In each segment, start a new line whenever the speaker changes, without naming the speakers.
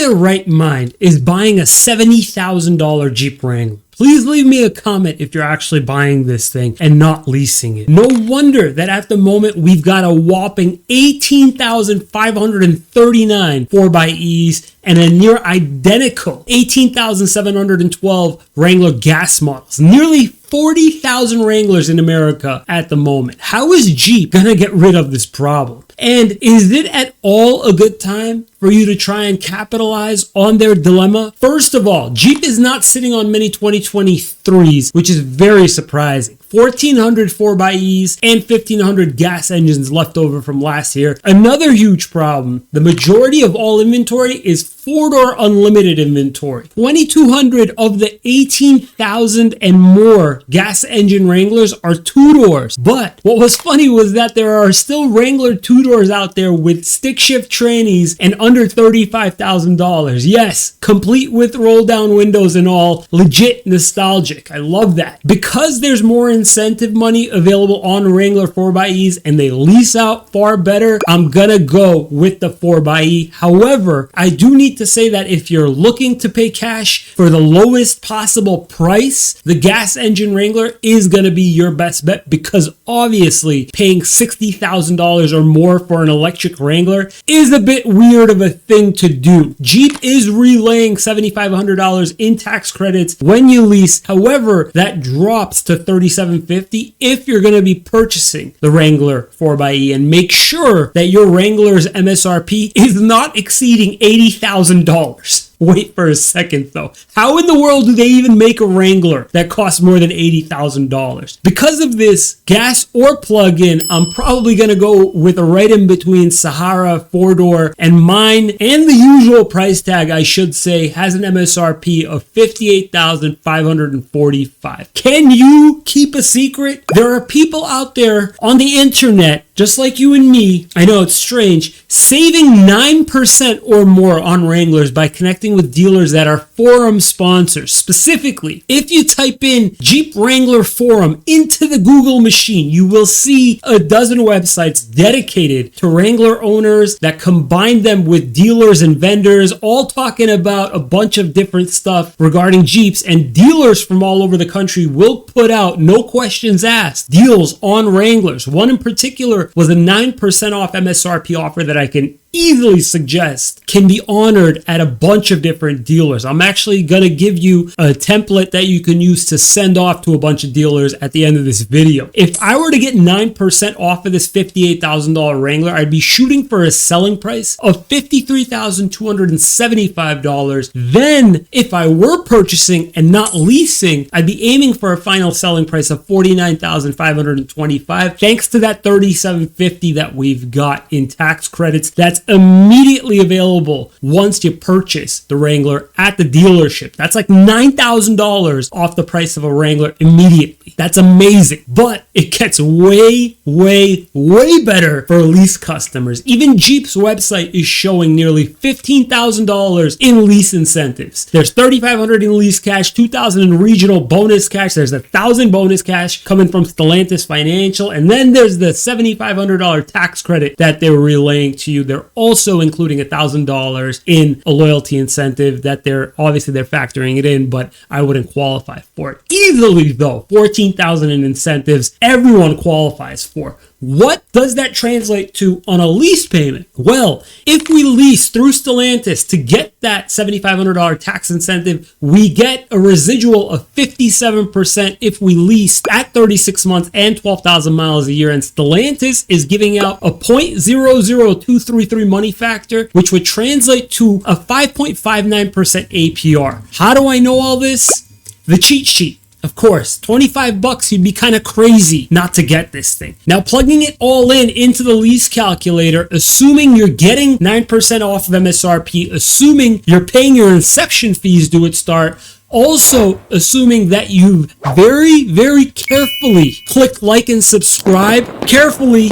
their right mind is buying a $70,000 Jeep Wrangler? Please leave me a comment if you're actually buying this thing and not leasing it. No wonder that at the moment we've got a whopping 18,539 4xEs and a near identical 18,712 Wrangler gas models. Nearly 40,000 Wranglers in America at the moment. How is Jeep gonna get rid of this problem? And is it at all a good time for you to try and capitalize on their dilemma? First of all, Jeep is not sitting on many 2023s, which is very surprising. 1,400 4xEs and 1,500 gas engines left over from last year. Another huge problem, the majority of all inventory is four-door unlimited inventory. 2,200 of the 18,000 and more gas engine Wranglers are two-doors. But what was funny was that there are still Wrangler two-doors out there with stick shift trannies and under $35,000. Yes, complete with roll-down windows and all. Legit nostalgic. I love that. Because there's more incentive money available on Wrangler 4xEs and they lease out far better, I'm gonna go with the 4xE. However, I do need to say that if you're looking to pay cash for the lowest possible price, the gas engine Wrangler is gonna be your best bet, because obviously paying $60,000 or more for an electric Wrangler is a bit weird of a thing to do. Jeep is relaying $7,500 in tax credits when you lease. However, that drops to $3,750 if you're going to be purchasing the Wrangler 4xE, and make sure that your Wrangler's MSRP is not exceeding $80,000. Wait for a second though. How in the world do they even make a Wrangler that costs more than $80,000? Because of this, gas or plug-in, I'm probably going to go with a right in between Sahara 4-door, and mine, and the usual price tag I should say, has an MSRP of $58,545. Can you keep a secret? There are people out there on the internet, just like you and me, I know it's strange, saving 9% or more on Wranglers by connecting with dealers that are forum sponsors. Specifically, if you type in Jeep Wrangler Forum into the Google machine, you will see a dozen websites dedicated to Wrangler owners that combine them with dealers and vendors, all talking about a bunch of different stuff regarding Jeeps, and dealers from all over the country will put out, no questions asked, deals on Wranglers. One in particular was a 9% off MSRP offer that I can easily suggest can be honored at a bunch of different dealers. I'm actually going to give you a template that you can use to send off to a bunch of dealers at the end of this video. If I were to get 9% off of this $58,000 Wrangler, I'd be shooting for a selling price of $53,275. Then, if I were purchasing and not leasing, I'd be aiming for a final selling price of $49,525. Thanks to that $3,750 that we've got in tax credits, that's immediately available once you purchase the Wrangler at the dealership. That's like $9,000 off the price of a Wrangler immediately. That's amazing. But it gets way, way, way better for lease customers. Even Jeep's website is showing nearly $15,000 in lease incentives. There's $3,500 in lease cash, $2,000 in regional bonus cash. There's $1,000 bonus cash coming from Stellantis Financial. And then there's the $7,500 tax credit that they're relaying to you. They're also including $1,000 in a loyalty incentive that they're factoring it in, but I wouldn't qualify for it. Easily though, $14,000 in incentives, everyone qualifies for. What does that translate to on a lease payment? Well, if we lease through Stellantis to get that $7,500 tax incentive, we get a residual of 57% if we lease at 36 months and 12,000 miles a year. And Stellantis is giving out a 0.00233 money factor, which would translate to a 5.59% APR. How do I know all this? The cheat sheet. Of course, $25, you'd be kind of crazy not to get this thing. Now, plugging it all into the lease calculator, assuming you're getting 9% off of MSRP, assuming you're paying your inception fees due at start, also assuming that you very, very carefully click like and subscribe, carefully,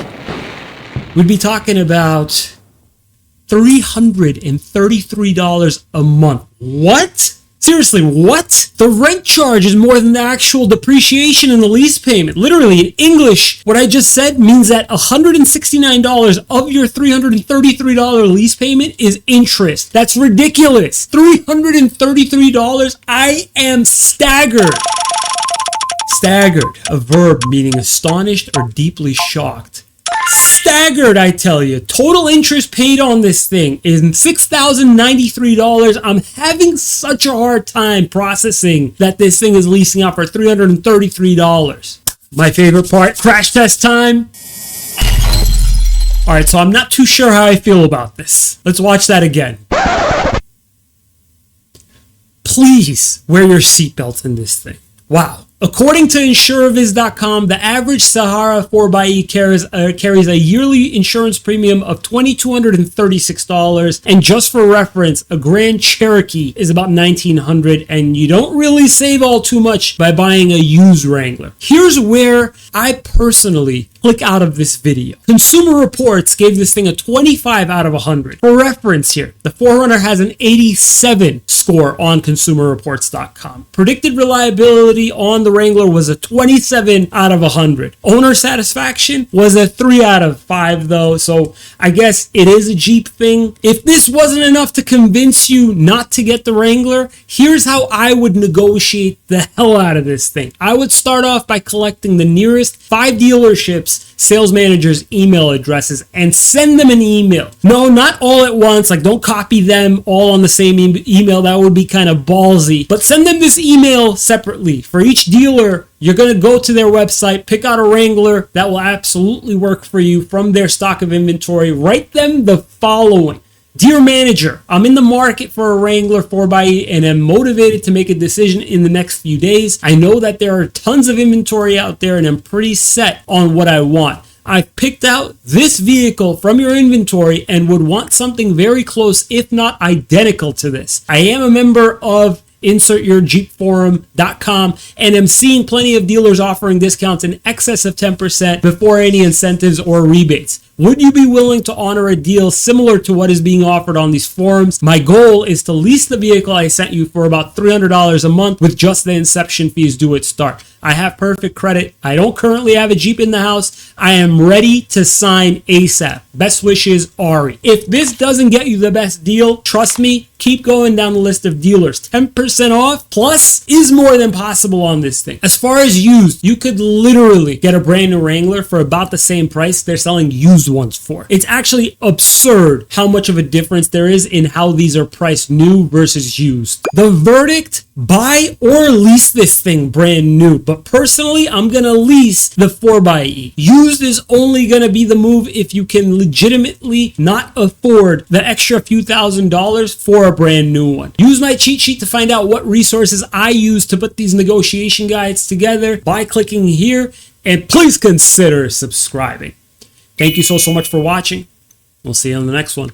we'd be talking about $333 a month. What? Seriously, what? The rent charge is more than the actual depreciation in the lease payment. Literally, in English, what I just said means that $169 of your $333 lease payment is interest. That's ridiculous. $333? I am staggered. Staggered, a verb meaning astonished or deeply shocked. Staggered, I tell you. Total interest paid on this thing is $6,093. I'm having such a hard time processing that this thing is leasing out for $333. My favorite part, crash test time. All right, so I'm not too sure how I feel about this. Let's watch that again. Please wear your seatbelt in this thing. Wow. According to insureviz.com, the average Sahara 4xe carries a yearly insurance premium of $2,236. And just for reference, a Grand Cherokee is about $1,900, and you don't really save all too much by buying a used Wrangler. Here's where I personally click out of this video. Consumer Reports gave this thing a 25 out of 100. For reference here, the 4Runner has an 87 score on consumerreports.com. Predicted reliability on the Wrangler was a 27 out of 100. Owner satisfaction was a 3 out of 5 though, so I guess it is a Jeep thing. If this wasn't enough to convince you not to get the Wrangler, here's how I would negotiate the hell out of this thing. I would start off by collecting the nearest 5 dealerships sales managers' email addresses and send them an email. No, not all at once. Like, don't copy them all on the same email. That would be kind of ballsy. But send them this email separately. For each dealer, you're going to go to their website, pick out a Wrangler that will absolutely work for you from their stock of inventory. Write them the following. Dear manager, I'm in the market for a Wrangler 4xe and am motivated to make a decision in the next few days. I know that there are tons of inventory out there and I'm pretty set on what I want. I've picked out this vehicle from your inventory and would want something very close, if not identical to this. I am a member of insertyourjeepforum.com and am seeing plenty of dealers offering discounts in excess of 10% before any incentives or rebates. Would you be willing to honor a deal similar to what is being offered on these forums? My goal is to lease the vehicle I sent you for about $300 a month with just the inception fees due at start. I have perfect credit. I don't currently have a Jeep in the house. I am ready to sign ASAP. Best wishes, Ari. If this doesn't get you the best deal, trust me, keep going down the list of dealers. 10% off plus is more than possible on this thing. As far as used, you could literally get a brand new Wrangler for about the same price they're selling used ones for. It's actually absurd how much of a difference there is in how these are priced new versus used. The verdict, buy or lease this thing brand new. But personally, I'm going to lease the 4xe. Used is only going to be the move if you can legitimately not afford the extra few $1,000s for a brand new one. Use my cheat sheet to find out what resources I use to put these negotiation guides together by clicking here, and please consider subscribing. Thank you so much for watching. We'll see you on the next one.